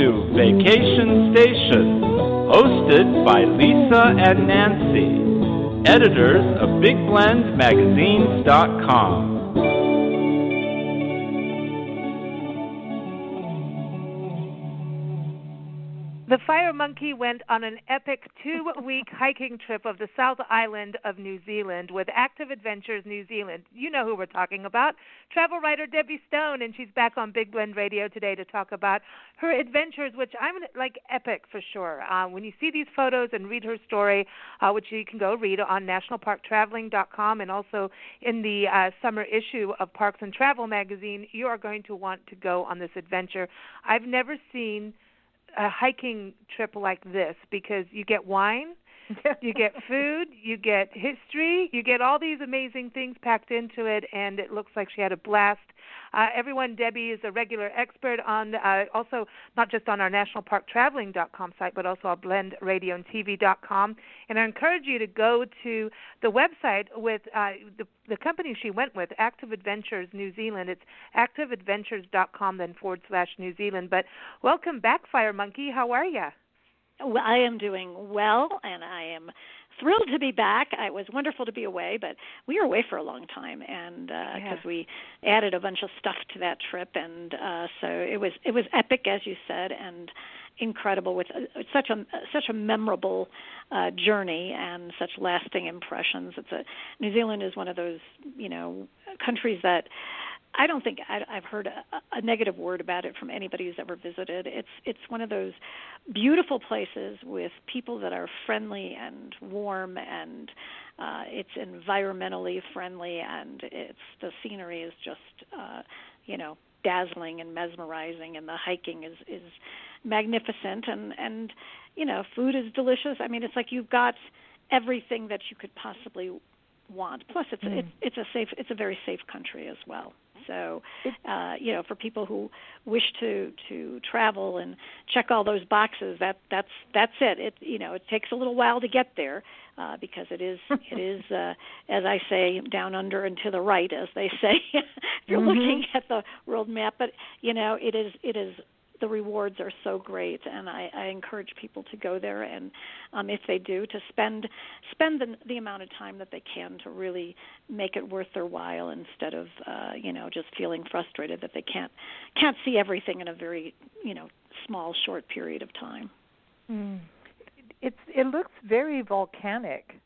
to Vacation Station, hosted by Lisa and Nancy, editors of BigBlendMagazines.com. The Fire Monkey went on an epic 2-week hiking trip of the South Island of New Zealand with Active Adventures New Zealand. You know who we're talking about, travel writer Debbie Stone, and she's back on Big Blend Radio today to talk about her adventures, which I'm like epic for sure. When you see these photos and read her story, which you can go read on nationalparktraveling.com and also in the summer issue of Parks and Travel magazine, you are going to want to go on this adventure. I've never seen a hiking trip like this because you get wine, you get food, you get history, you get all these amazing things packed into it, and it looks like she had a blast. Everyone, Debbie is a regular expert on also not just on our nationalparktraveling.com site, but also our blendradioandtv.com. And I encourage you to go to the website with the company she went with, Active Adventures New Zealand. It's activeadventures.com, then /New Zealand. But welcome back, Fire Monkey. How are you? Well, I am doing well, and I am thrilled to be back. It was wonderful to be away, but we were away for a long time, and because we added a bunch of stuff to that trip, and so it was epic, as you said, and incredible with such a memorable journey and such lasting impressions. New Zealand is one of those countries that I don't think I've heard a negative word about it from anybody who's ever visited. It's one of those beautiful places with people that are friendly and warm, and it's environmentally friendly, and the scenery is just dazzling and mesmerizing, and the hiking is magnificent, and food is delicious. I mean, it's like you've got everything that you could possibly want. Plus, it's a very safe country as well. So, for people who wish to travel and check all those boxes, that's it. It takes a little while to get there because it is as I say, down under and to the right, as they say, if you're looking at the world map. But it is. The rewards are so great, and I encourage people to go there, and if they do, to spend the amount of time that they can to really make it worth their while, instead of just feeling frustrated that they can't see everything in a very small, short period of time. It looks very volcanic.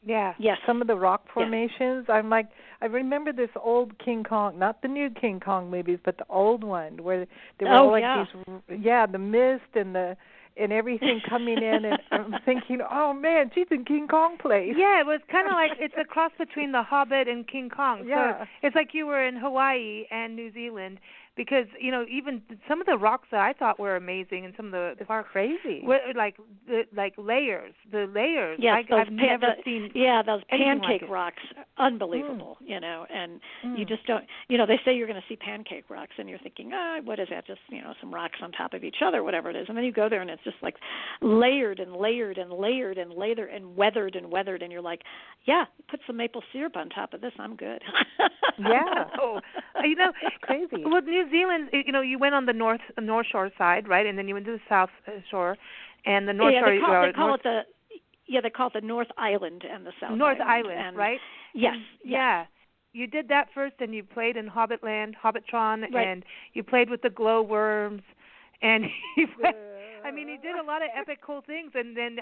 Yeah. Yes. Some of the rock formations. Yeah. I remember this old King Kong, not the new King Kong movies, but the old one where they were all like these. Yeah, the mist and everything coming in, and I'm thinking, oh man, she's in King Kong place. Yeah, it was kind of like it's a cross between The Hobbit and King Kong. Yeah. So it's like you were in Hawaii and New Zealand. Because even some of the rocks that I thought were amazing, and some of the are crazy, were like layers. The layers. Yes, I've never seen. Yeah, those pancake like rocks, unbelievable. And you just don't. They say you're going to see pancake rocks, and you're thinking, what is that? Just some rocks on top of each other, whatever it is. And then you go there, and it's just like layered and layered and layered and layered and weathered, and you're like, put some maple syrup on top of this, I'm good. Yeah. Crazy. Well, New Zealand, you went on the North Shore side, right, and then you went to the South Shore, and the North Shore. They call it the North Island and the South North Island, Island, right? Yes. Yeah. You did that first, and you played in Hobbitland, Hobbitron, right. And you played with the glowworms, and you did a lot of epic, cool things. And then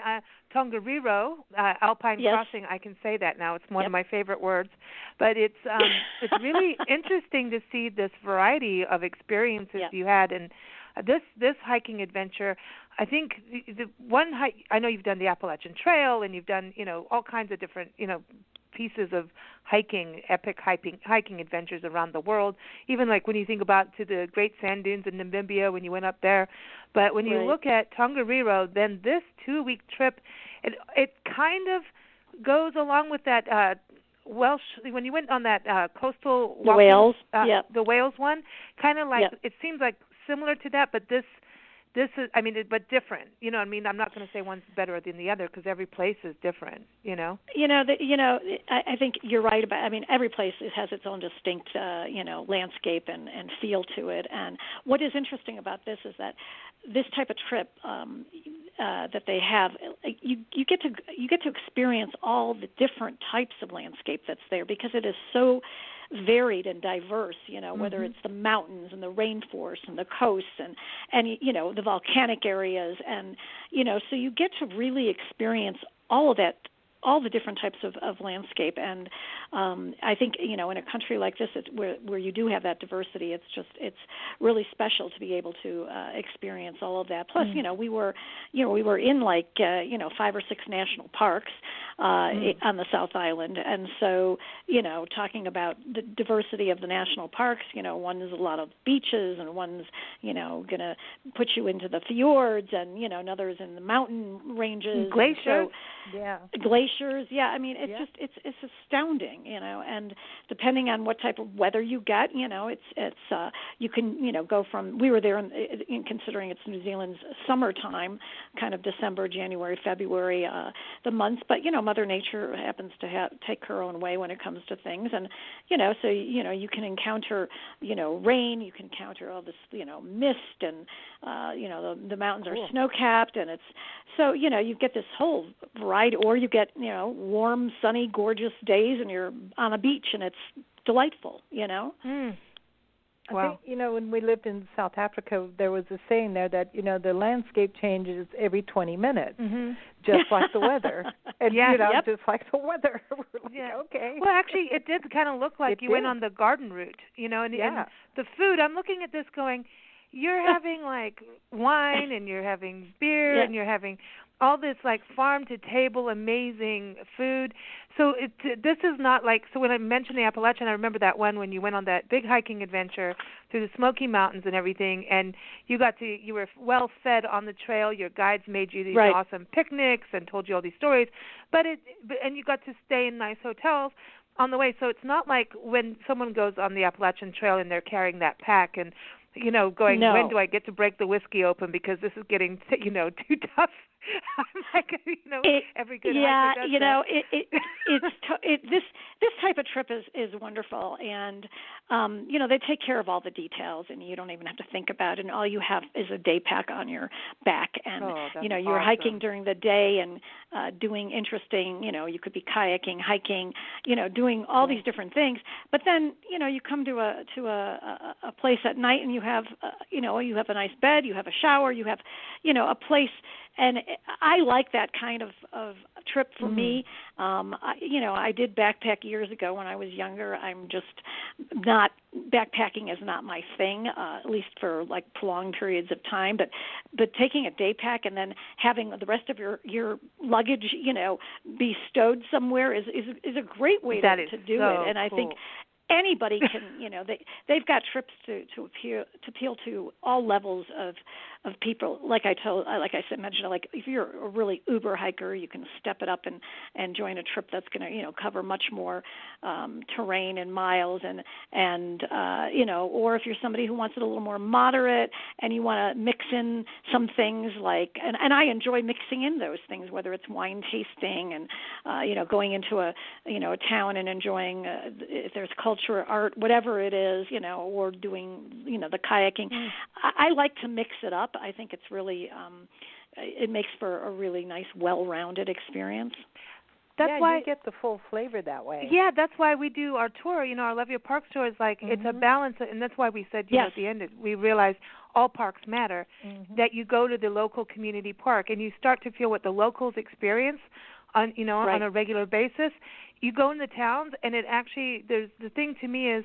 Tongariro, Alpine Crossing, I can say that now. It's one of my favorite words. But it's really interesting to see this variety of experiences you had. And this hiking adventure, I think the one hike, I know you've done the Appalachian Trail, and you've done, all kinds of different, pieces of epic hiking adventures around the world, even like when you think about to the Great Sand Dunes in Namibia when you went up there. But when you look at Tongariro, then this 2-week trip, it kind of goes along with that Welsh, when you went on that coastal walking, Wales, the Wales one, kind of like it seems like similar to that, but this this is, I mean, but different. You know, I mean, I'm not going to say one's better than the other because every place is different. You know. I think you're right about. I mean, every place has its own distinct, landscape and feel to it. And what is interesting about this is that this type of trip that they have, you get to experience all the different types of landscape that's there because it is so varied and diverse, whether it's the mountains and the rainforest and the coasts and the volcanic areas, and so you get to really experience all of that, all the different types of landscape. And I think in a country like this, where you do have that diversity, it's really special to be able to experience all of that. Plus, we were in 5 or 6 national parks on the South Island, and so talking about the diversity of the national parks, one is a lot of beaches, and one's going to put you into the fjords, and another is in the mountain ranges, glaciers, glaciers. Yeah, I mean, it's astounding, and depending on what type of weather you get, it's you can go from, we were there in considering it's New Zealand's summertime, kind of December, January, February, the months, but Mother Nature happens to take her own way when it comes to things, and so you can encounter rain, you can encounter all this mist, and the mountains are snow-capped, and it's so you get this whole variety, or you get warm, sunny, gorgeous days, and you're on a beach, and it's delightful. I think, when we lived in South Africa, there was a saying there that, the landscape changes every 20 minutes, just like the weather. And, just like the weather. We're like, okay. Well, actually, it did kind of look like you went on the garden route, and the food, I'm looking at this going, you're having, like, wine, and you're having beer, and you're having all this, like, farm-to-table amazing food. So this is not like, so when I mentioned the Appalachian, I remember that one when you went on that big hiking adventure through the Smoky Mountains and everything, and you were well fed on the trail. Your guides made you these awesome picnics and told you all these stories, and you got to stay in nice hotels on the way. So it's not like when someone goes on the Appalachian Trail and they're carrying that pack and going, when do I get to break the whiskey open because this is getting, too tough. I'm like, every good hiker does that. This type of trip is wonderful, and they take care of all the details, and you don't even have to think about it. And all you have is a day pack on your back, and you're hiking during the day and doing interesting. You could be kayaking, hiking, doing all these different things. But then you come to a place at night, and you have you have a nice bed, you have a shower, you have a place. And I like that kind of trip for me. I did backpack years ago when I was younger. I'm just not, backpacking is not my thing, at least for like prolonged periods of time. But taking a day pack and then having the rest of your luggage, be stowed somewhere is a great way to do it. And I think anybody can, they've got trips to appeal to all levels of people. Like I mentioned, like if you're a really uber hiker, you can step it up and join a trip that's going to, cover much more terrain and miles, and or if you're somebody who wants it a little more moderate and you want to mix in some things like, and I enjoy mixing in those things, whether it's wine tasting and going into a town and enjoying if there's culture, art, whatever it is, or doing the kayaking. I like to mix it up. I think it's really it makes for a really nice, well-rounded experience. That's why you get the full flavor that way. Yeah, that's why we do our tour. Our Love Your Parks tour is like it's a balance, and that's why we said at the end we realized all parks matter. That you go to the local community park and you start to feel what the locals experience on on a regular basis. You go in the towns, and it actually there's the thing to me is.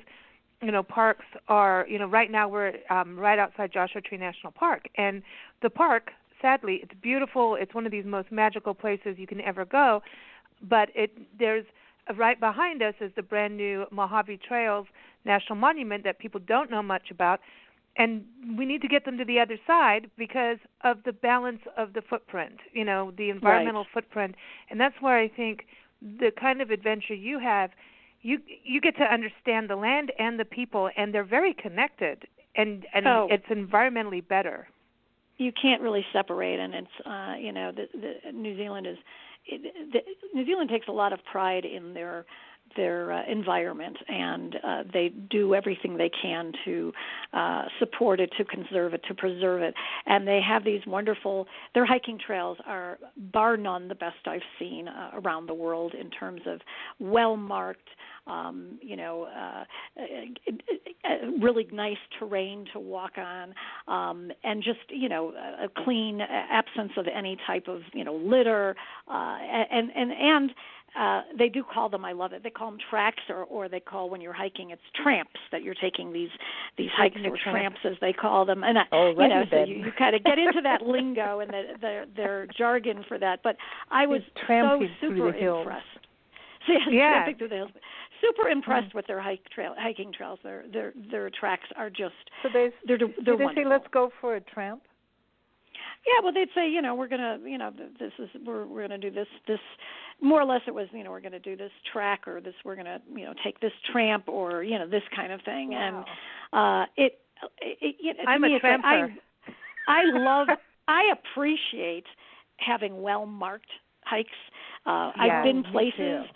Parks are, right now we're right outside Joshua Tree National Park. And the park, sadly, it's beautiful. It's one of these most magical places you can ever go. But there's right behind us is the brand new Mojave Trails National Monument that people don't know much about. And we need to get them to the other side because of the balance of the footprint, the environmental footprint. And that's where I think the kind of adventure you have, you get to understand the land and the people, and they're very connected, and it's environmentally better. you can't really separate, and it's New Zealand New Zealand takes a lot of pride in their environment, and they do everything they can to support it, to conserve it, to preserve it. And they have these wonderful, their hiking trails are bar none the best I've seen around the world in terms of well-marked, really nice terrain to walk on, and just, a clean absence of any type of, litter, and they do call them, I love it, they call them tracks, or they call, when you're hiking, it's tramps, that you're taking these hikes, or tramps as they call them. And so you kind of get into that lingo and their jargon for that. But I was so super impressed. So, tramping through the hills. Super impressed with their hiking trails. Their tracks are just, they're they wonderful. Say, let's go for a tramp? Yeah, well, they'd say, we're gonna, we're gonna do this. More or less, it was, we're gonna do this track, or this, we're gonna, take this tramp, or this kind of thing. Wow. And I'm a tramper. I appreciate having well marked hikes. I've been places.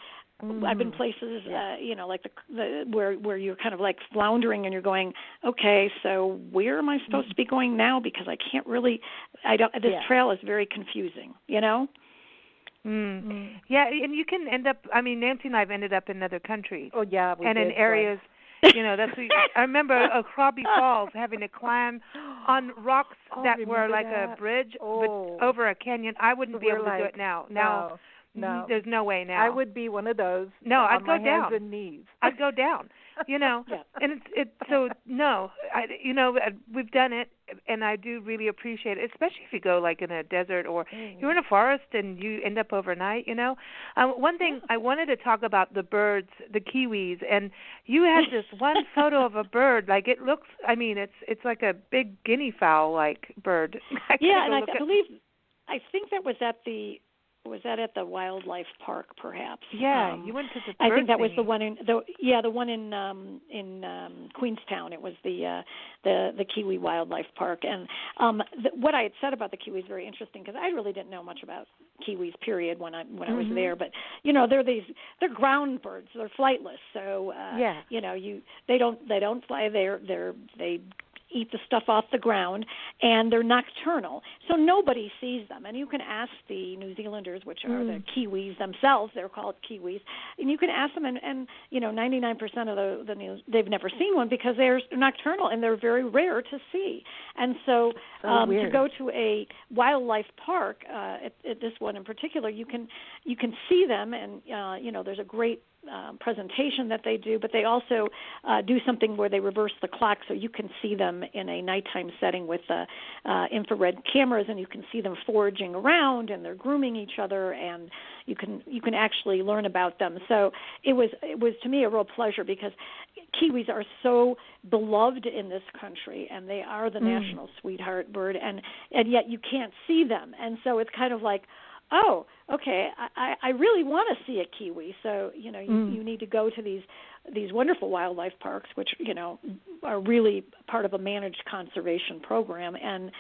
I've been places, like the where you're kind of like floundering and you're going, okay, so where am I supposed to be going now? Because I can't really, this trail is very confusing, Yeah, and you can end up, Nancy and I have ended up in other countries. Oh, yeah. In areas, that's what I remember Krabi Falls, having to climb on rocks that were like a bridge over a canyon. I wouldn't be able to do it now. No. There's no way now. I would be one of those. No, I'd go down. Hands and knees. I'd go down. And we've done it, and I do really appreciate it, especially if you go like in a desert or you're in a forest and you end up overnight. One thing I wanted to talk about, the birds, the kiwis, and you had this one photo of a bird, like it looks. It's like a big guinea fowl like bird. I think that was at the. Was that at the wildlife park, perhaps? Yeah, you went to the. I think that was the one in the one in Queenstown. It was the Kiwi Wildlife Park, and what I had said about the kiwis is very interesting, because I really didn't know much about kiwis, period, when I was there. But they're ground birds, they're flightless, so they don't fly. They eat the stuff off the ground, and they're nocturnal, so nobody sees them. And you can ask the New Zealanders, which are the Kiwis themselves, they're called Kiwis, and you can ask them, and 99% of the they've never seen one, because they're nocturnal and they're very rare to see. And so to go to a wildlife park, at this one in particular, you can see them, and there's a great presentation that they do, but they also do something where they reverse the clock, so you can see them in a nighttime setting with infrared cameras, and you can see them foraging around, and they're grooming each other, and you can actually learn about them. So it was to me a real pleasure, because kiwis are so beloved in this country, and they are the national sweetheart bird, and yet you can't see them, and so it's kind of like, oh, okay, I really want to see a kiwi. So, you need to go to these wonderful wildlife parks, which, are really part of a managed conservation program. And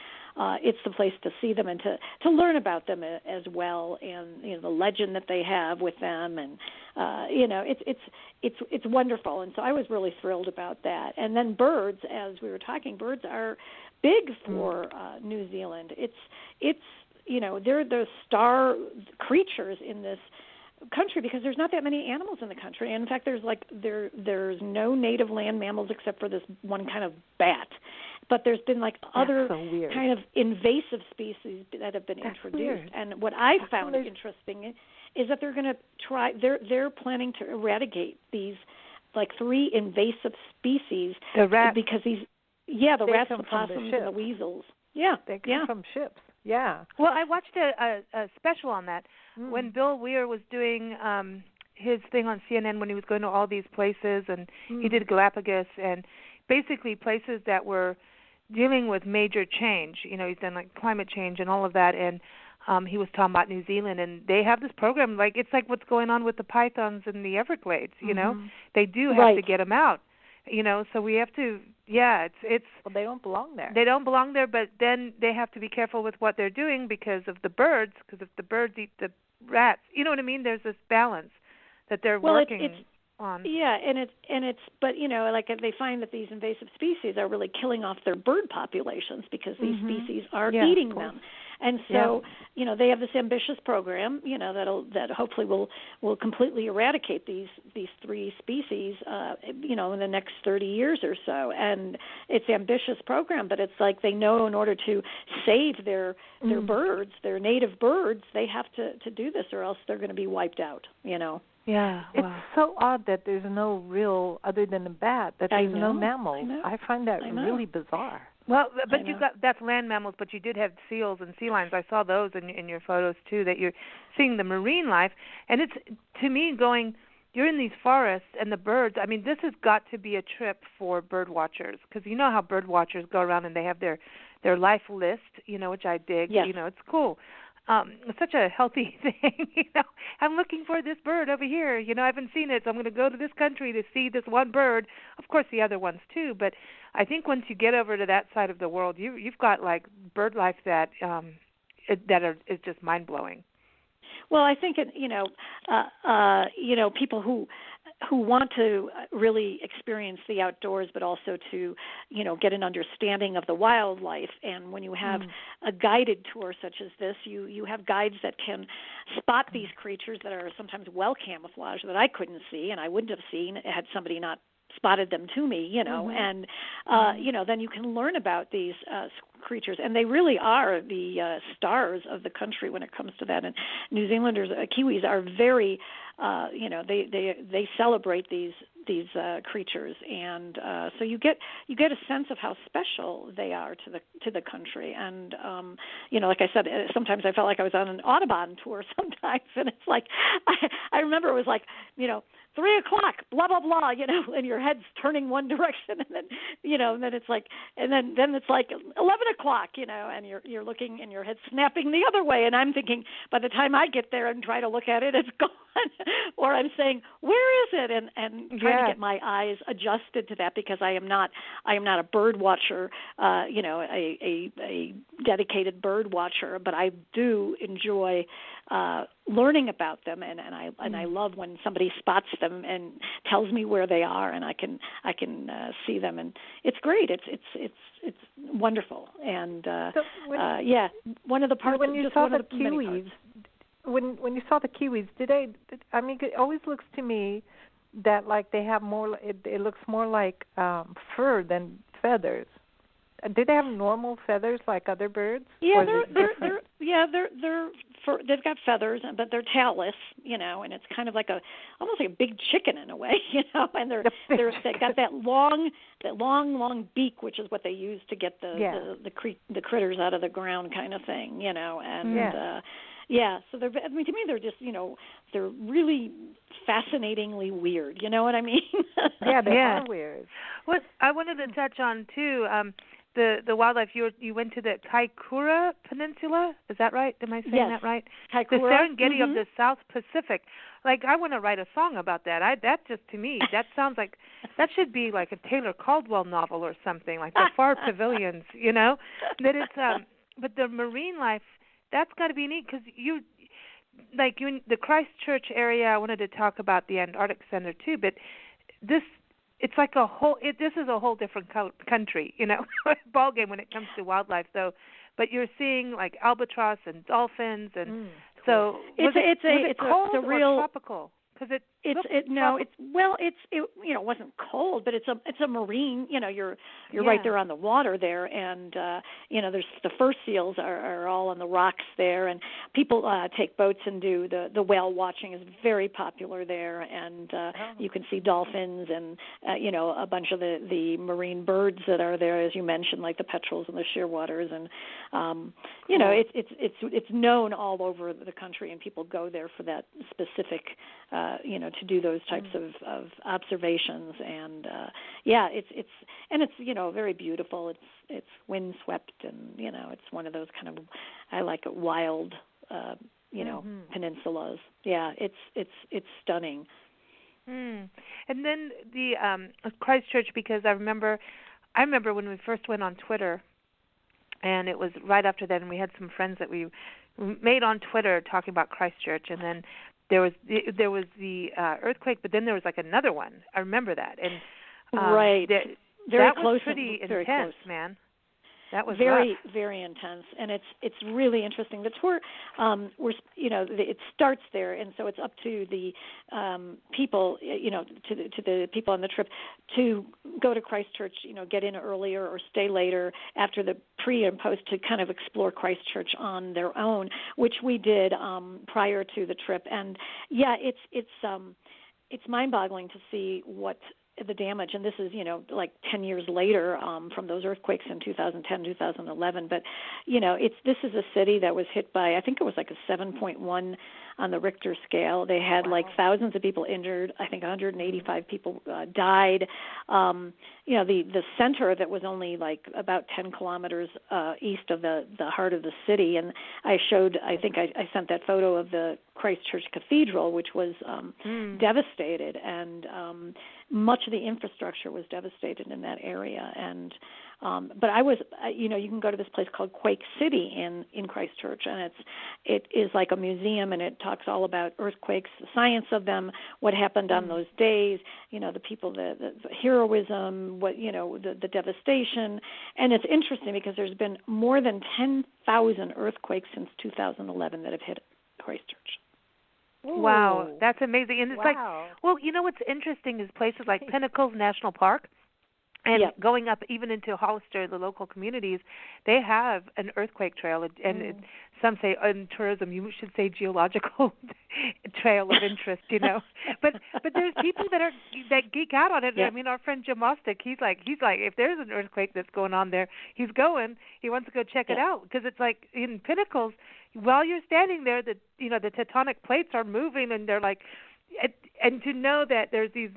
it's the place to see them and to learn about them as well, and, the legend that they have with them. And, it's wonderful. And so I was really thrilled about that. And then birds, as we were talking, birds are big for New Zealand. It's they're the star creatures in this country, because there's not that many animals in the country. And in fact, there's no native land mammals except for this one kind of bat. But there's been other kind of invasive species that have been introduced. And what I found interesting is that they're going to try. They're planning to eradicate these 3 invasive species. The rats, because the rats, the possums, and the weasels. Yeah, they come from ships. Yeah. Well, I watched a special on that when Bill Weir was doing his thing on CNN, when he was going to all these places, and he did Galapagos, and basically places that were dealing with major change. He's done climate change and all of that, and he was talking about New Zealand, and they have this program, it's like what's going on with the pythons in the Everglades. They do have to get them out. So we have to Yeah, it's Well, they don't belong there. they don't belong there, but then they have to be careful with what they're doing because of the birds. Because if the birds eat the rats, you know what I mean. There's this balance that they're working on. Yeah, and it's but like they find that these invasive species are really killing off their bird populations because these species are eating them. And so, they have this ambitious program, that hopefully will completely eradicate these three species, in the next 30 years or so. And it's an ambitious program, but it's like they know in order to save their birds, their native birds, they have to do this or else they're going to be wiped out, Yeah, it's so odd that there's no real, other than a bat, that there's no mammals. I find that really bizarre. Well, but that's land mammals, but you did have seals and sea lions. I saw those in your photos too. That you're seeing the marine life, and it's to me you're in these forests and the birds. I mean, this has got to be a trip for bird watchers because you know how bird watchers go around and they have their life list, which I dig. Yes. It's cool. It's such a healthy thing, I'm looking for this bird over here. I haven't seen it, so I'm going to go to this country to see this one bird. Of course, the other ones too, but I think once you get over to that side of the world, you've got like bird life that is just mind blowing. Well, I think people who want to really experience the outdoors, but also to get an understanding of the wildlife. And when you have a guided tour such as this, you have guides that can spot these creatures that are sometimes well camouflaged that I couldn't see and I wouldn't have seen had somebody not spotted them to me, and then you can learn about these creatures, and they really are the stars of the country when it comes to that. And New Zealanders, Kiwis, are very, they celebrate these creatures, and so you get a sense of how special they are to the country. And like I said, sometimes I felt like I was on an Audubon tour sometimes, and it's like I remember it was like 3 o'clock, blah blah blah, and your head's turning one direction, and then and then it's like, and then it's like 11 o'clock, and you're looking and your head's snapping the other way, and I'm thinking by the time I get there and try to look at it, it's gone, or I'm saying where is it, and trying to get my eyes adjusted to that because I am not a bird watcher, a dedicated bird watcher, but I do enjoy learning about them, and I love when somebody spots them and tells me where they are, and I can see them, and it's great. It's wonderful, and one of the parts. When you saw the kiwis, when you saw the kiwis, it always looks to me that like they have more. It looks more like fur than feathers. Do they have normal feathers like other birds? Yeah, they've got feathers, but they're tailless, and it's kind of like almost like a big chicken in a way, and they've got that long beak, which is what they use to get the critters out of the ground, kind of thing, and so to me they're just, they're really fascinatingly weird. You know what I mean? Yeah, they are weird. What I wanted to touch on too. The wildlife, you went to the Kaikoura Peninsula, is that right? Am I saying that right? Kaikoura. The Serengeti of the South Pacific. Like, I want to write a song about that. That just, to me, that sounds like, that should be like a Taylor Caldwell novel or something, like the Far Pavilions, That it's, but the marine life, that's got to be neat because in the Christchurch area, I wanted to talk about the Antarctic Center too, but it's like this is a whole different country, ball game when it comes to wildlife, though. But you're seeing like albatross and dolphins, and so it's cold a real or tropical? Because it wasn't cold, but it's a marine. You're right there on the water there, and there's the fur seals are all on the rocks there, and people take boats and do the whale watching is very popular there, and you can see dolphins and a bunch of the marine birds that are there, as you mentioned, like the petrels and the shearwaters, and it's known all over the country, and people go there for that specific. To do those types of observations, and it's very beautiful. It's windswept, and it's one of those kind of, I like it, wild peninsulas. Yeah, it's stunning. And then the Christchurch, because I remember I remember when we first went on Twitter, and it was right after that, and we had some friends that we made on Twitter talking about Christchurch, and then there was the earthquake, but then there was like another one. I remember that, and right, very that close, was pretty very intense, close. man. That was very, rough. very intense, and it's really interesting. The tour, it starts there, and so it's up to the people, to the people on the trip to go to Christchurch, get in earlier or stay later after the pre and post to kind of explore Christchurch on their own, which we did prior to the trip. And yeah, it's mind-boggling to see what the damage, and this is, like 10 years later from those earthquakes in 2010, 2011. But, this is a city that was hit by, I think it was like a 7.1 on the Richter scale. They had like thousands of people injured. I think 185 people died. The center of it was only like about 10 kilometers east of the heart of the city. And I think I sent that photo of the Christchurch Cathedral, which was devastated, and much of the infrastructure was devastated in that area. And but I was, you can go to this place called Quake City in Christchurch, and it is like a museum, and it talks all about earthquakes, the science of them, what happened on those days, the people, the heroism, the devastation. And it's interesting because there's been more than 10,000 earthquakes since 2011 that have hit Christchurch. Ooh. Wow, that's amazing. And it's like, well, what's interesting is places like Pinnacles National Park, and going up even into Hollister, the local communities, they have an earthquake trail, and some say in tourism you should say geological trail of interest, But there's people that geek out on it. Yeah. I mean, our friend Jim Ostick, he's like, if there's an earthquake that's going on there, he wants to go check it out, because it's like in Pinnacles, while you're standing there, the tectonic plates are moving, and they're like, and to know that there's these,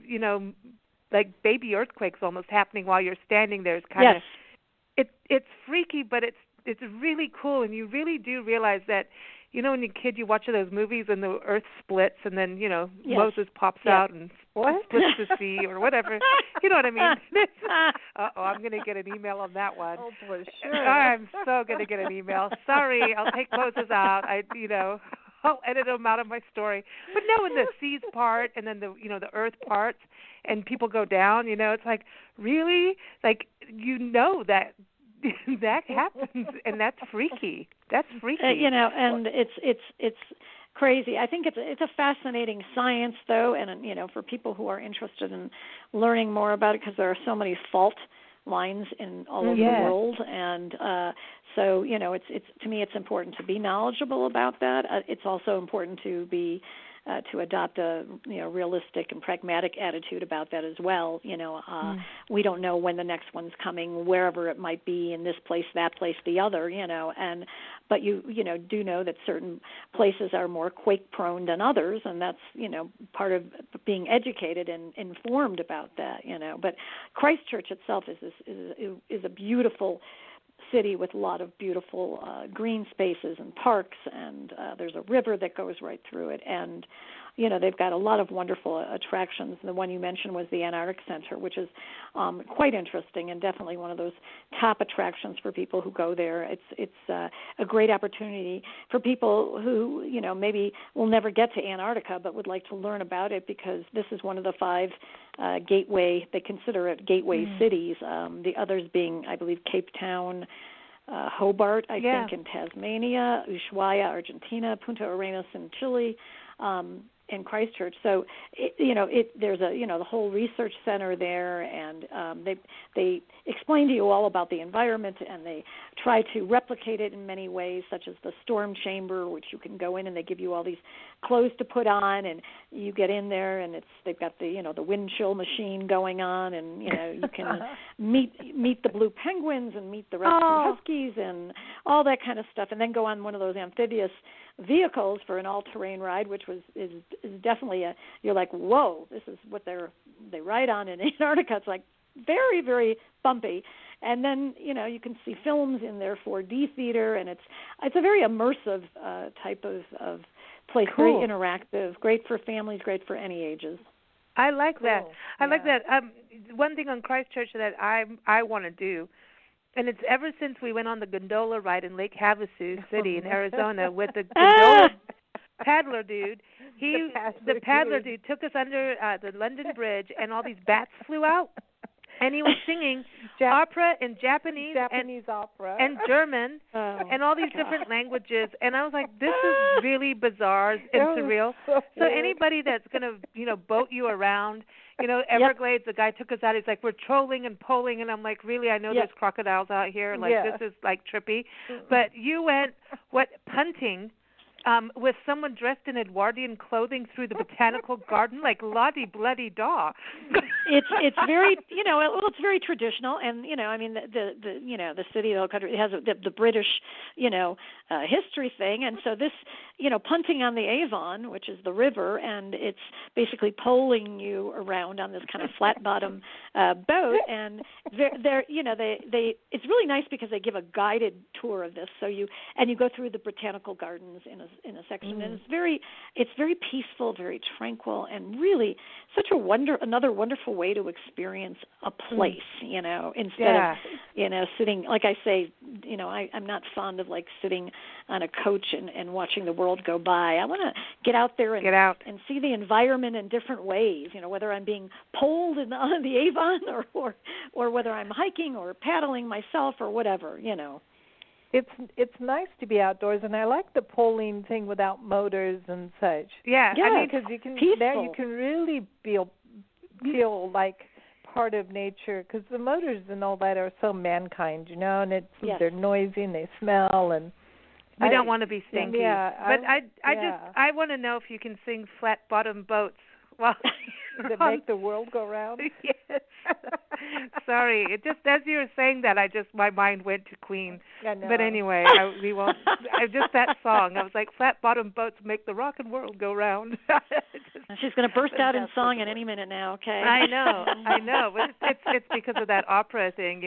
like baby earthquakes almost happening while you're standing there is kind of, it's freaky, but it's really cool, and you really do realize that, when you're a kid, you watch those movies and the earth splits, and then, Moses pops out and splits the sea or whatever. You know what I mean? I'm going to get an email on that one. Oh, for sure. I'm so going to get an email. Sorry, I'll take Moses out. I'll edit him out of my story. But no, when the seas part and then the earth parts and people go down, it's like, really? Like, that that happens, and that's freaky. That's freaky. And it's crazy. I think it's a fascinating science, though, and for people who are interested in learning more about it, because there are so many fault lines in all over the world, and so it's to me it's important to be knowledgeable about that. It's also important to be to adopt a realistic and pragmatic attitude about that as well. We don't know when the next one's coming, wherever it might be, in this place, that place, the other. But you do know that certain places are more quake prone than others, and that's part of being educated and informed about that. But Christchurch itself is a beautiful city with a lot of beautiful green spaces and parks, and there's a river that goes right through it, and they've got a lot of wonderful attractions. The one you mentioned was the Antarctic Center, which is quite interesting and definitely one of those top attractions for people who go there. It's a great opportunity for people who maybe will never get to Antarctica but would like to learn about it, because this is one of the 5 they consider it gateway cities, the others being, I believe, Cape Town, Hobart, I think, in Tasmania, Ushuaia, Argentina, Punta Arenas in Chile, and Christchurch. So, there's the whole research center there, and they explain to you all about the environment, and they try to replicate it in many ways, such as the storm chamber, which you can go in and they give you all these clothes to put on, and you get in there, and they've got the the wind chill machine going on, and you can meet the blue penguins and meet the rescue huskies and all that kind of stuff, and then go on one of those amphibious vehicles for an all-terrain ride, which is definitely you're like, whoa, this is what they ride on in Antarctica. It's like very, very bumpy. And then you can see films in their 4D theater, and it's a very immersive type of place. Cool. Very interactive, great for families, great for any ages. I like that. Cool. I like that. One thing on Christchurch that I want to do, and it's ever since we went on the gondola ride in Lake Havasu City in Arizona with the gondola paddler dude. The paddler dude took us under the London Bridge, and all these bats flew out. And he was singing opera in Japanese opera and German and all these different languages. And I was like, this is really bizarre and surreal. So anybody that's going to, boat you around, Everglades, the guy took us out. He's like, we're trolling and polling. And I'm like, really? I know there's crocodiles out here. Like, this is like trippy. But you went, punting with someone dressed in Edwardian clothing through the botanical garden, like Lottie Bloody Daw. It's very it's very traditional, and I mean the city, the country, it has the British history thing, and so this punting on the Avon, which is the river, and it's basically poling you around on this kind of flat bottom boat, and they're they it's really nice because they give a guided tour of this, so you go through the botanical gardens in a section, and it's very peaceful, very tranquil, and really such another wonderful way to experience a place, instead of sitting, like I say, I'm not fond of like sitting on a coach and watching the world go by. I want to get out there and see the environment in different ways, whether I'm being poled on the Avon or whether I'm hiking or paddling myself or whatever, It's nice to be outdoors, and I like the polling thing without motors and such. Yeah, I mean, because you can really feel like part of nature, because the motors and all that are so mankind, and they're noisy and they smell, and we don't want to be stinky. Yeah, but I want to know if you can sing Flat Bottom Boats while that make the world go round. Yes. Sorry, it just as you were saying that, my mind went to Queen. I know. But anyway, we won't. Just that song. I was like, flat bottom boats make the rockin' world go round. She's going to burst out in song at any minute now. Okay. I know. But it's because of that opera thing,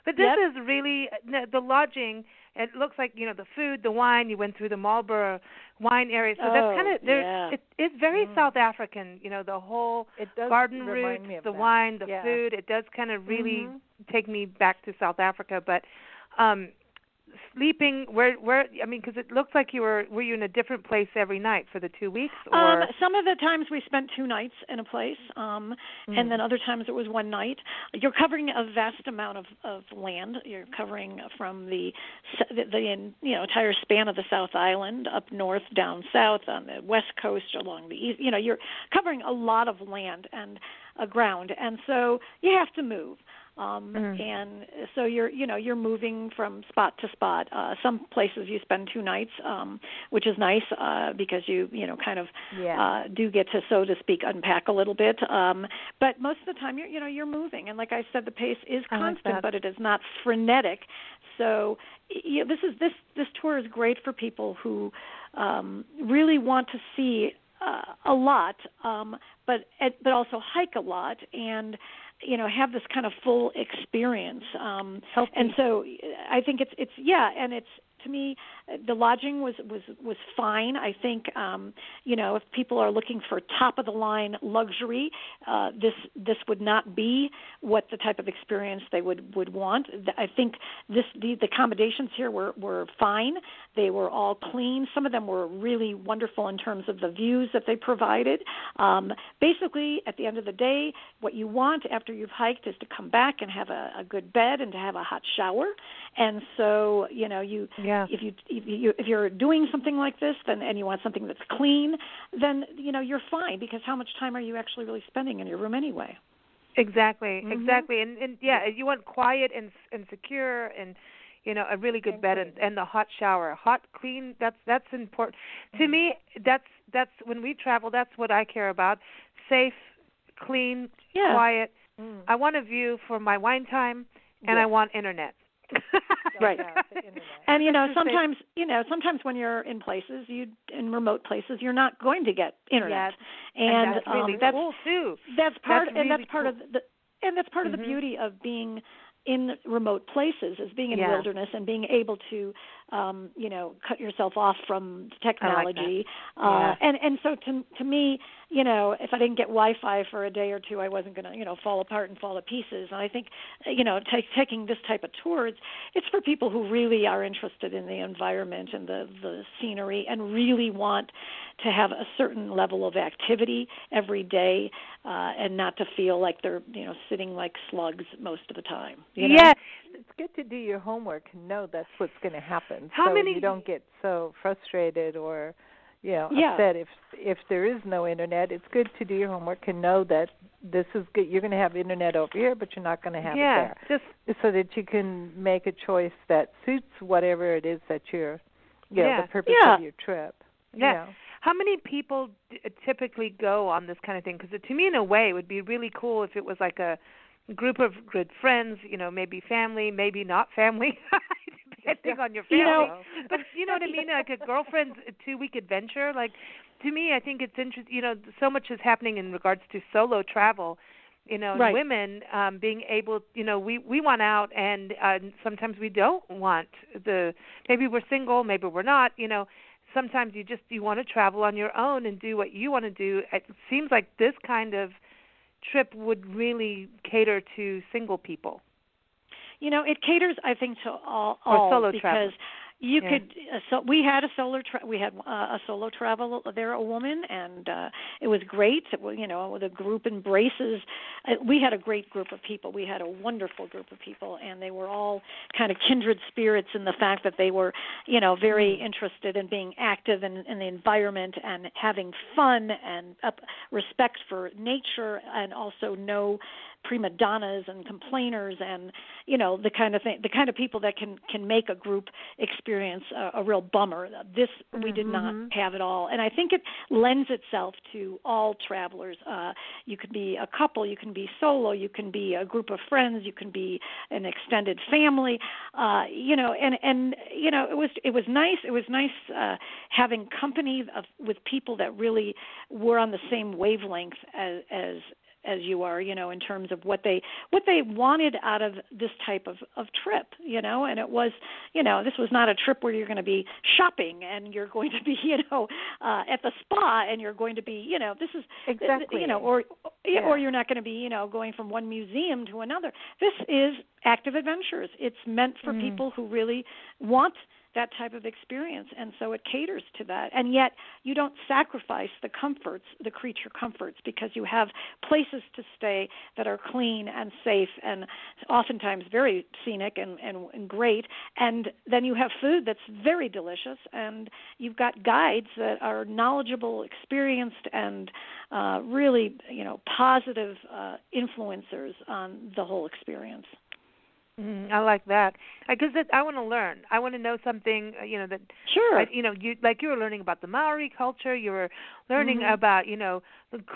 But this is really the lodging. It looks like the food, the wine. You went through the Marlborough wine area, so that's kind of it's very South African. The whole garden route, the wine, the food. It does kind of really take me back to South Africa. But sleeping, where? I mean, because it looks like were you in a different place every night for the 2 weeks? Or? Some of the times we spent 2 nights in a place, and then other times it was 1 night. You're covering a vast amount of land. You're covering from the entire span of the South Island, up north, down south, on the west coast, along the east. You're covering a lot of land and ground, and so you have to move. And so you're moving from spot to spot. Some places you spend 2 nights, which is nice because you do get to, so to speak, unpack a little bit. But most of the time you're moving, and like I said, the pace is constant, but it is not frenetic. So this tour is great for people who really want to see a lot, but also hike a lot and have this kind of full experience. And so I think it's to me, the lodging was fine. I think if people are looking for top of the line luxury, this would not be what the type of experience they would want. I think the accommodations here were fine. They were all clean. Some of them were really wonderful in terms of the views that they provided. Basically, at the end of the day, what you want after you've hiked is to come back and have a good bed and to have a hot shower. And so if you're doing something like this, and you want something that's clean, then you're fine, because how much time are you actually really spending in your room anyway? Exactly. And you want quiet and secure, and a really good bed and the hot shower, hot, clean. That's important to me. That's when we travel. That's what I care about: safe, clean, quiet. I want a view for my wine time, and I want internet. Right. And sometimes when you're in places, in remote places, you're not going to get internet. And that's really cool too. That's part of the beauty of being in remote places, is being in wilderness and being able to cut yourself off from technology. I like that. And so to me, if I didn't get Wi-Fi for a day or two, I wasn't going to, fall apart and fall to pieces. And I think, taking this type of tour, it's for people who really are interested in the environment and the scenery and really want to have a certain level of activity every day and not to feel like they're, sitting like slugs most of the time. Yeah. It's good to do your homework and know that's what's going to happen. How many? You don't get so frustrated or Yeah. upset if there is no internet. It's good to do your homework and know that this is good. You're going to have internet over here, but you're not going to have it there. Just so that you can make a choice that suits whatever it is that you're, the purpose of your trip. Yeah. How many people typically go on this kind of thing? Because to me, in a way, it would be really cool if it was like a group of good friends, maybe family, maybe not family, depending on your family. But you know what I mean? Like a girlfriend's 2-week adventure. Like, to me, I think it's interesting. So much is happening in regards to solo travel. Right. Women being able, we want out, and sometimes we don't want maybe we're single, maybe we're not, Sometimes you want to travel on your own and do what you want to do. It seems like this kind of trip would really cater to single people. It caters, I think, to all or solo because travel. You could. So we had a solo travel there, a woman, and it was great. The group embraces. We had a great group of people. We had a wonderful group of people, and they were all kind of kindred spirits in the fact that they were, very interested in being active in the environment and having fun and respect for nature, and also no prima donnas and complainers and the kind of people that can make a group experience a real bummer. This we did not have at all, and I think it lends itself to all travelers. You could be a couple, you can be solo, you can be a group of friends, you can be an extended family. It was nice. It was nice having company with people that really were on the same wavelength as you are, in terms of what they wanted out of this type of trip, and it was, this was not a trip where you're going to be shopping and you're going to be, at the spa and you're going to be, this is exactly, or you're not going to be, going from one museum to another. This is active adventures. It's meant for people who really want that type of experience, and so it caters to that. And yet you don't sacrifice the comforts, the creature comforts, because you have places to stay that are clean and safe and oftentimes very scenic and great. And then you have food that's very delicious, and you've got guides that are knowledgeable, experienced, and really, positive influencers on the whole experience. I like that because I want to learn. I want to know something. That sure. You were learning about the Maori culture. You were learning about the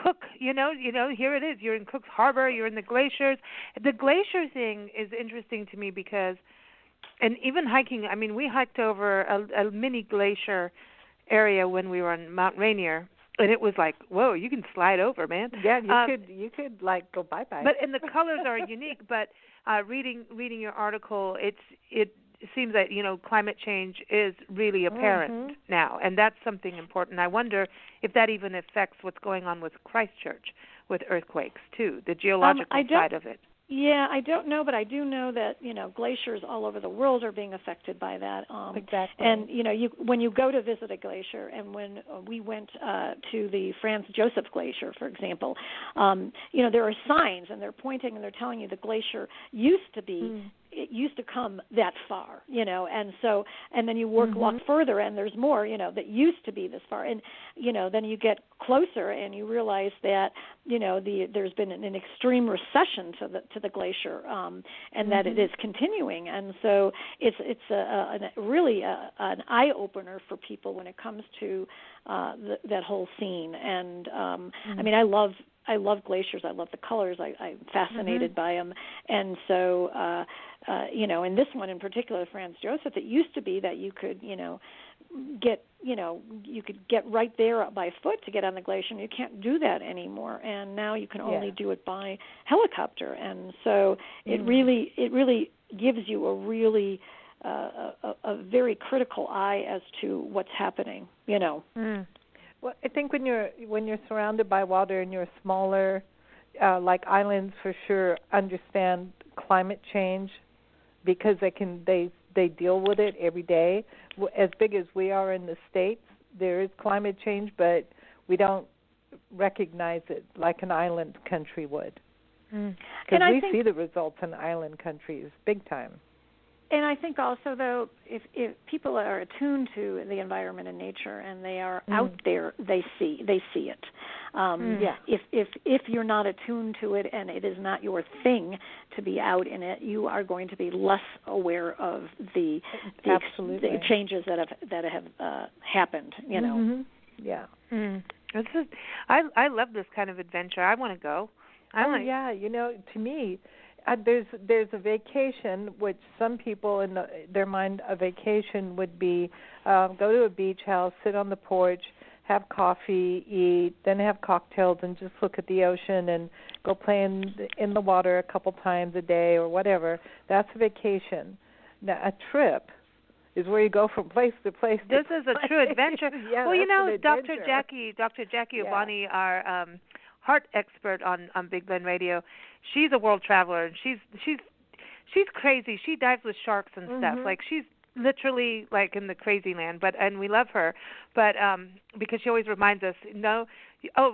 Cook. Here it is. You're in Cook's Harbor. You're in the glaciers. The glacier thing is interesting to me because, and even hiking. I mean, we hiked over a mini glacier area when we were on Mount Rainier. And it was like, whoa, you can slide over, man. Yeah, you could like go bye-bye. But and the colors are unique. But reading your article, it seems that climate change is really apparent now, and that's something important. I wonder if that even affects what's going on with Christchurch with earthquakes too, the geological side of it. Yeah, I don't know, but I do know that glaciers all over the world are being affected by that. Exactly. And when you go to visit a glacier, and when we went to the Franz Josef Glacier, for example, there are signs, and they're pointing and they're telling you the glacier used to be. It used to come that far, and then you walk further, and there's more, that used to be this far, and then you get closer, and you realize that there's been an extreme recession to the glacier, and that it is continuing, and so it's really an eye opener for people when it comes to that whole scene, and I mean, I love glaciers. I love the colors. I'm fascinated by them. And so, in this one in particular, Franz Josef, it used to be that you could, you could get right there by foot to get on the glacier, and you can't do that anymore. And now you can only do it by helicopter. And so it really gives you a really a very critical eye as to what's happening, Well, I think when you're surrounded by water and you're smaller, like islands for sure understand climate change because they deal with it every day. As big as we are in the States, there is climate change, but we don't recognize it like an island country would. Because we see the results in island countries big time. And I think also, though, if people are attuned to the environment and nature and they are out there, they see it. If you're not attuned to it and it is not your thing to be out in it, you are going to be less aware of the changes that have happened. You know. Mm-hmm. Yeah. This is, I love this kind of adventure. I want to go. Yeah. You know, to me, there's a vacation, which some people in their mind a vacation would be go to a beach house, sit on the porch, have coffee, eat, then have cocktails, and just look at the ocean and go play in the water a couple times a day or whatever. That's a vacation. Now, a trip is where you go from place to place. This is a true adventure. Yeah, well, you know, Dr. Jackie Obani, our heart expert on Big Blend Radio, she's a world traveler, and she's crazy. She dives with sharks and stuff. Like, she's literally like in the crazy land, and we love her, but because she always reminds us,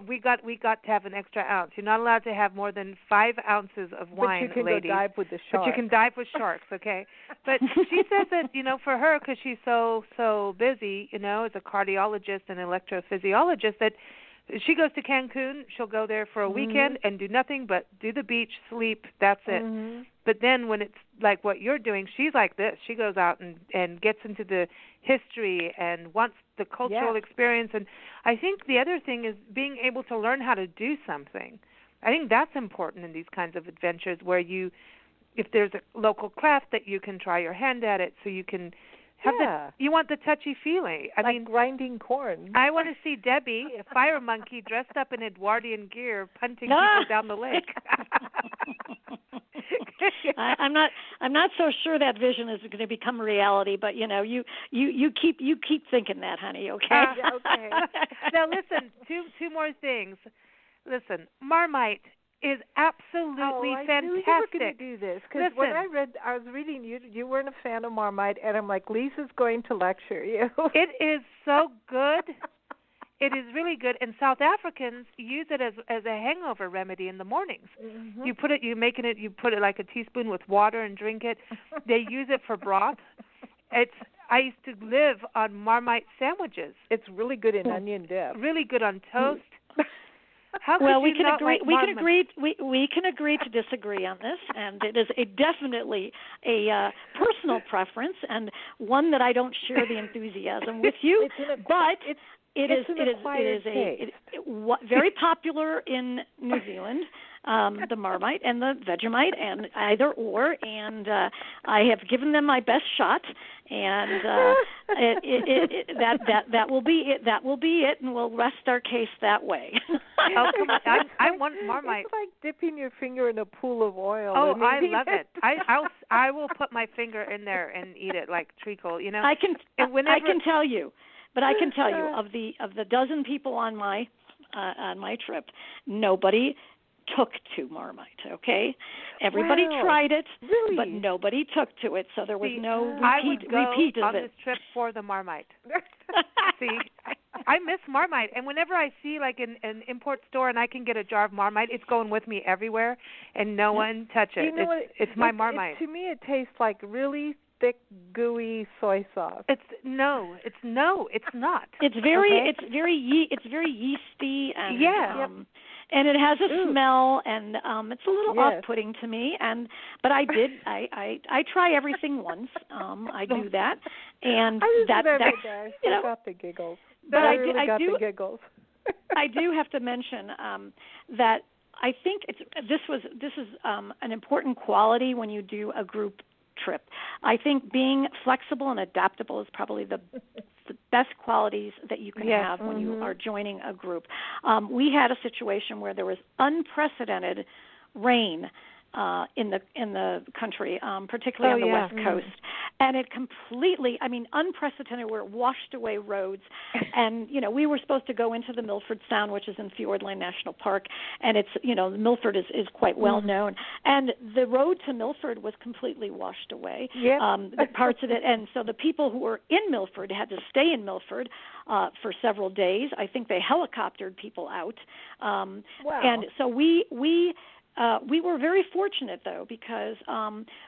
we got to have an extra ounce. You're not allowed to have more than 5 ounces of wine, but you can ladies. Go dive with the sharks. But you can dive with sharks, okay? But she says that, you know, for her, because she's so busy, you know, as a cardiologist and electrophysiologist, that she goes to Cancun, she'll go there for a weekend and do nothing but do the beach, sleep, that's it. But then when it's like what you're doing, she's like this. She goes out and gets into the history and wants the cultural experience. And I think the other thing is being able to learn how to do something. I think that's important in these kinds of adventures where if there's a local craft that you can try your hand at it, so you can have you want the touchy feeling. I mean, grinding corn. I want to see Debbie, a fire monkey, dressed up in Edwardian gear, punting people down the lake. I'm not so sure that vision is going to become reality, but you know, you keep thinking that, honey. Okay. Okay. Now listen, two more things. Listen, Marmite is absolutely fantastic. I knew you were going to do this because when I was reading you weren't a fan of Marmite, and I'm like, Lisa's going to lecture you. It is so good. It is really good, and South Africans use it as a hangover remedy in the mornings. You put it like a teaspoon with water and drink it. They use it for broth. I used to live on Marmite sandwiches. It's really good in onion dip. Really good on toast. We can agree to disagree on this, and it is definitely a personal preference and one that I don't share the enthusiasm with you. It is very popular in New Zealand, the Marmite and the Vegemite, and either or. And I have given them my best shot, and that will be it. That will be it, and we'll rest our case that way. I want Marmite. It's like dipping your finger in a pool of oil. Oh, I love it. I will put my finger in there and eat it like treacle. You know, I can tell you. But I can tell you, of the dozen people on my trip, nobody took to Marmite. Okay, everybody tried it, but nobody took to it. So there was no repeat on of it. This trip for the Marmite. See, I miss Marmite, and whenever I see like an import store and I can get a jar of Marmite, it's going with me everywhere, and no one touch it. You know it's my Marmite. To me, it tastes like really thick, gooey soy sauce. It's not. It's very yeasty and and it has a smell, and it's a little off-putting to me. But I try everything once. I do that, and I got the giggles. But I got the giggles. I do have to mention that I think this is an important quality when you do a group trip. I think being flexible and adaptable is probably the best qualities that you can have when you are joining a group. We had a situation where there was unprecedented rain in the country, particularly on the West Coast, and it completely, I mean, unprecedented, where it washed away roads. And we were supposed to go into the Milford Sound, which is in Fiordland National Park, and it's Milford is quite well known, and the road to Milford was completely washed away. The parts of it, and so the people who were in Milford had to stay in Milford for several days. I think they helicoptered people out. And so we were very fortunate, though, because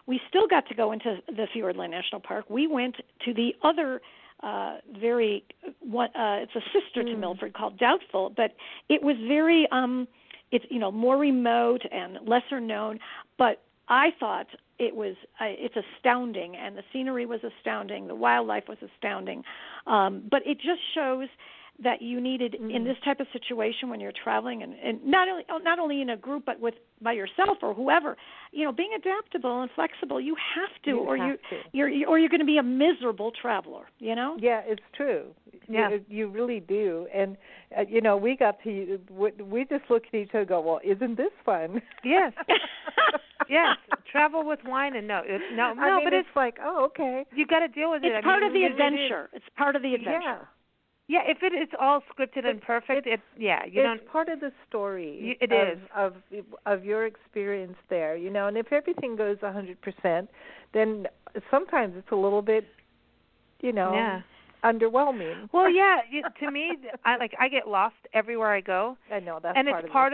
we still got to go into the Fiordland National Park. We went to the other it's a sister to Milford called Doubtful, but it was very it's more remote and lesser known. But I thought it's astounding, and the scenery was astounding, the wildlife was astounding. But it just shows that you needed in this type of situation when you're traveling, and not only in a group but by yourself or whoever, being adaptable and flexible. You have to, you're going to be a miserable traveler. Yeah, it's true. Yeah, you really do. And we just look at each other and go, well, isn't this fun? Yes. Yes, travel with wine and no, but it's like, oh, okay. You got to deal with it. It's part of the adventure. It's part of the adventure. Yeah, if it's all scripted and perfect, it's part of the story. It is of your experience there, and if everything goes 100%, then sometimes it's a little bit, underwhelming. Well, yeah, to me, I get lost everywhere I go. I know that's and it's part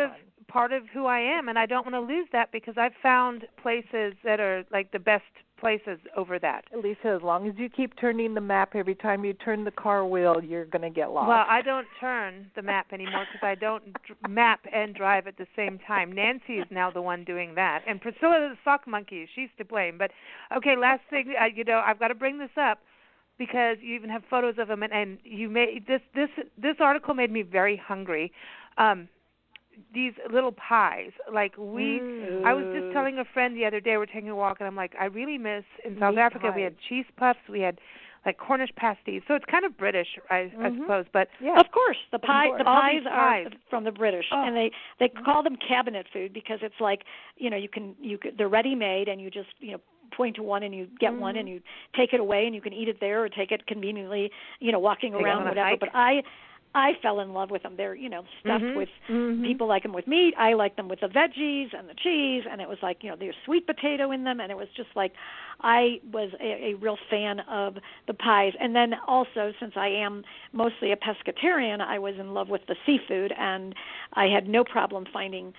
of who I am, and I don't want to lose that because I've found places that are like the best places over that. Lisa, as long as you keep turning the map every time you turn the car wheel, you're going to get lost. Well, I don't turn the map anymore because I don't map and drive at the same time. Nancy is now the one doing that, and Priscilla the sock monkey, she's to blame. But okay, last thing, I've got to bring this up because you even have photos of them, and you made this article made me very hungry. These little pies, I was just telling a friend the other day, we're taking a walk, and I'm like, I really miss, in South Africa, we had cheese puffs, we had Cornish pasties, so it's kind of British, I suppose, but yeah. Of course, the pies are from the British, and they call them cabinet food because it's like, they're ready made, and you just, point to one and you get one and you take it away and you can eat it there or take it conveniently, walking around, whatever. But I fell in love with them. They're, stuffed with, people like them with meat. I like them with the veggies and the cheese, and it was like, there's sweet potato in them, and it was just like, I was a real fan of the pies. And then also, since I am mostly a pescatarian, I was in love with the seafood, and I had no problem finding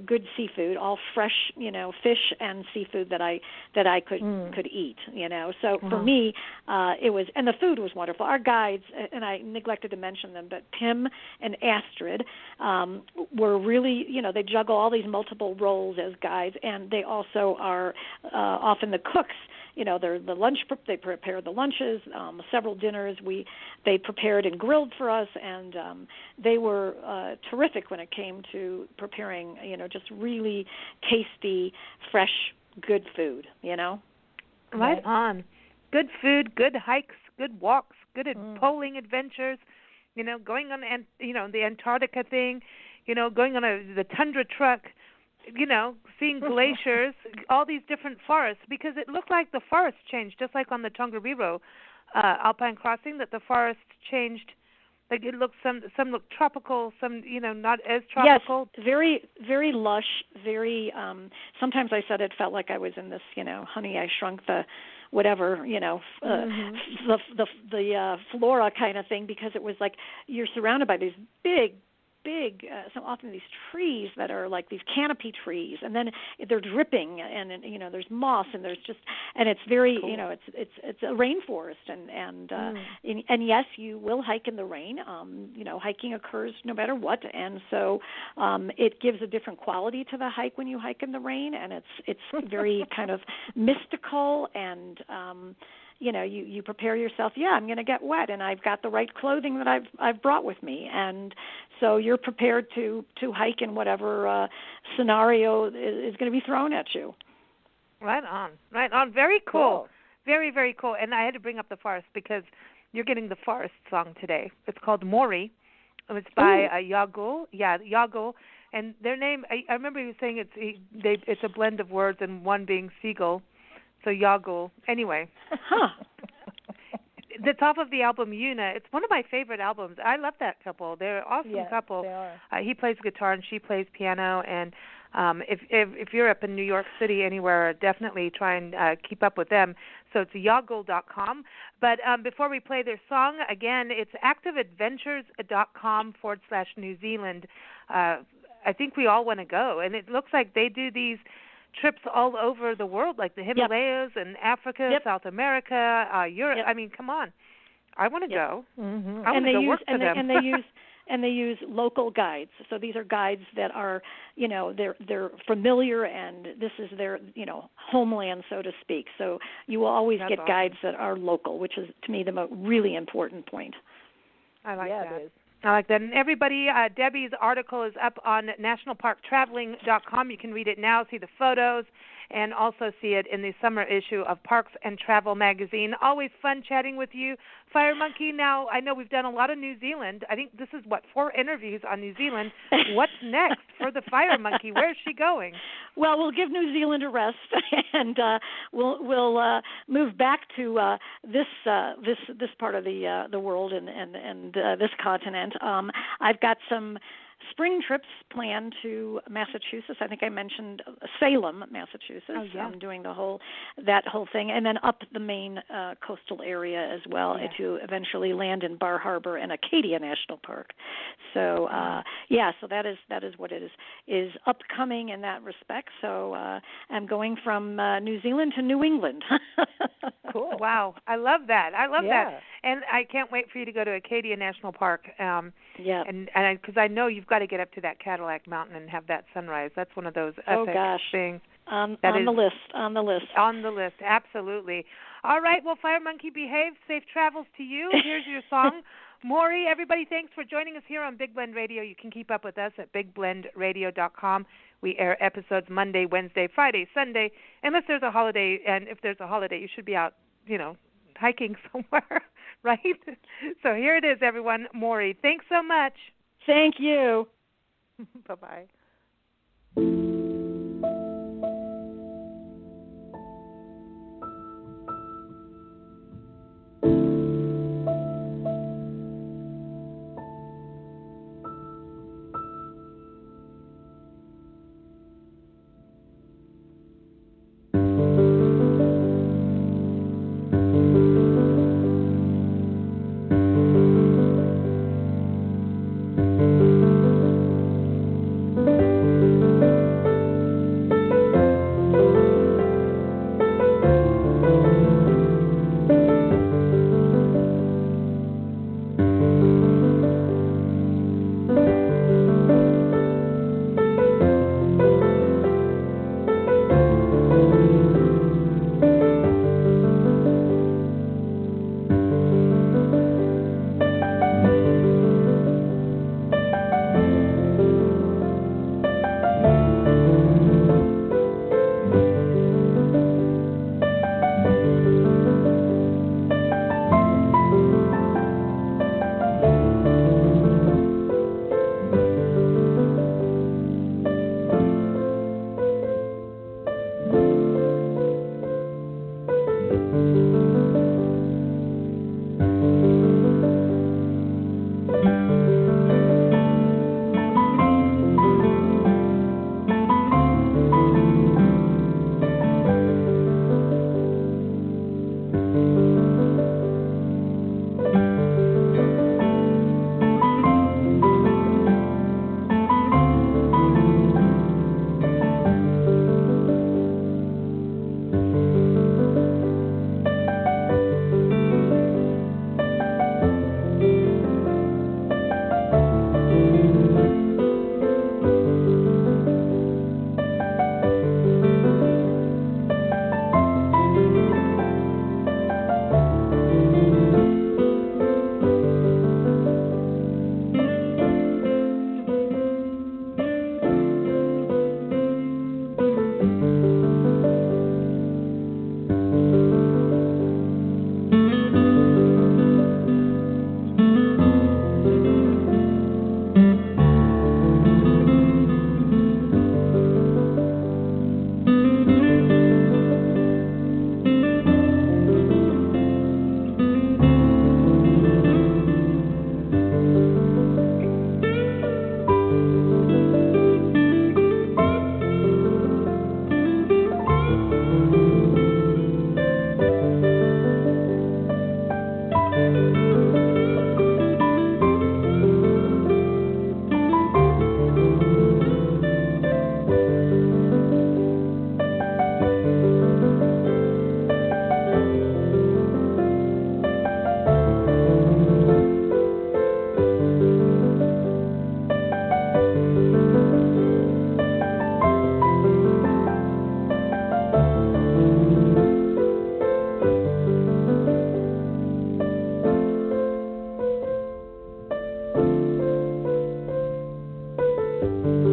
good seafood, all fresh, fish and seafood that I could eat, So for me, it was, and the food was wonderful. Our guides, and I neglected to mention them, but Tim and Astrid were really, they juggle all these multiple roles as guides, and they also are often the cooks. They're the lunch. They prepared the lunches, several dinners. They prepared and grilled for us, and they were terrific when it came to preparing, just really tasty, fresh, good food. Right on. Good food, good hikes, good walks, good polling adventures. Going on, the Antarctica thing. Going on the tundra truck. Seeing glaciers, all these different forests, because it looked like the forest changed, just like on the Tongariro Alpine Crossing, that the forest changed. Like it looked, some looked tropical, some, not as tropical. Yes, very, very lush, very, sometimes I said it felt like I was in this, Honey, I Shrunk the whatever, the flora kind of thing, because it was like you're surrounded by these big, so often these trees that are like these canopy trees, and then they're dripping, and there's moss, and there's just, and it's very, cool. It's a rainforest, and yes, you will hike in the rain. Hiking occurs no matter what, and so it gives a different quality to the hike when you hike in the rain, and it's very kind of mystical, and you prepare yourself. Yeah, I'm going to get wet, and I've got the right clothing that I've brought with me, and so you're prepared to hike in whatever scenario is going to be thrown at you. Right on. Very cool. Very, very cool. And I had to bring up the forest because you're getting the forest song today. It's called Mori. It's by Yago. Yeah, Yago. And their name, I remember you saying it's a blend of words, and one being seagull, so Yagul. Anyway. Huh. That's off of the album Yuna. It's one of my favorite albums. I love that couple. They're an awesome couple. They are. He plays guitar and she plays piano. And if you're up in New York City anywhere, definitely try and keep up with them. So it's yagul.com. But before we play their song, again, it's activeadventures.com/New Zealand. I think we all want to go. And it looks like they do these trips all over the world, like the Himalayas and Africa, South America, Europe. I mean, come on, I want to go. Mm-hmm. I want to go work for them. And they use local guides. So these are guides that are, they're familiar, and this is their, homeland, so to speak. So you will always get awesome. guides that are local, which is to me the really important point. I like that. It is. I like that. And everybody, Debbie's article is up on nationalparktraveling.com. You can read it now, see the photos, and also see it in the summer issue of Parks and Travel magazine. Always fun chatting with you. Fire Monkey, now I know we've done a lot of New Zealand. I think this is, 4 interviews on New Zealand. What's next for the Fire Monkey? Where's she going? Well, we'll give New Zealand a rest, and we'll move back to this part of the world and this continent. I've got some spring trips planned to Massachusetts. I think I mentioned Salem, Massachusetts. Oh, yeah. I'm doing that whole thing, and then up the Maine coastal area as well to eventually land in Bar Harbor and Acadia National Park. So so that is what it is upcoming in that respect. So I'm going from New Zealand to New England. Cool. Wow, I love that. That, and I can't wait for you to go to Acadia National Park. And because I know you've got to get up to that Cadillac Mountain and have that sunrise. That's one of those epic things. On the list, absolutely. All right, well, Fire Monkey, behave. Safe travels to you. Here's your song. Maury, everybody, thanks for joining us here on Big Blend Radio. You can keep up with us at bigblendradio.com. We air episodes Monday, Wednesday, Friday, Sunday, unless there's a holiday. And if there's a holiday, you should be out, hiking somewhere, right? So here it is, everyone. Maury, thanks so much. Thank you. Bye-bye. you.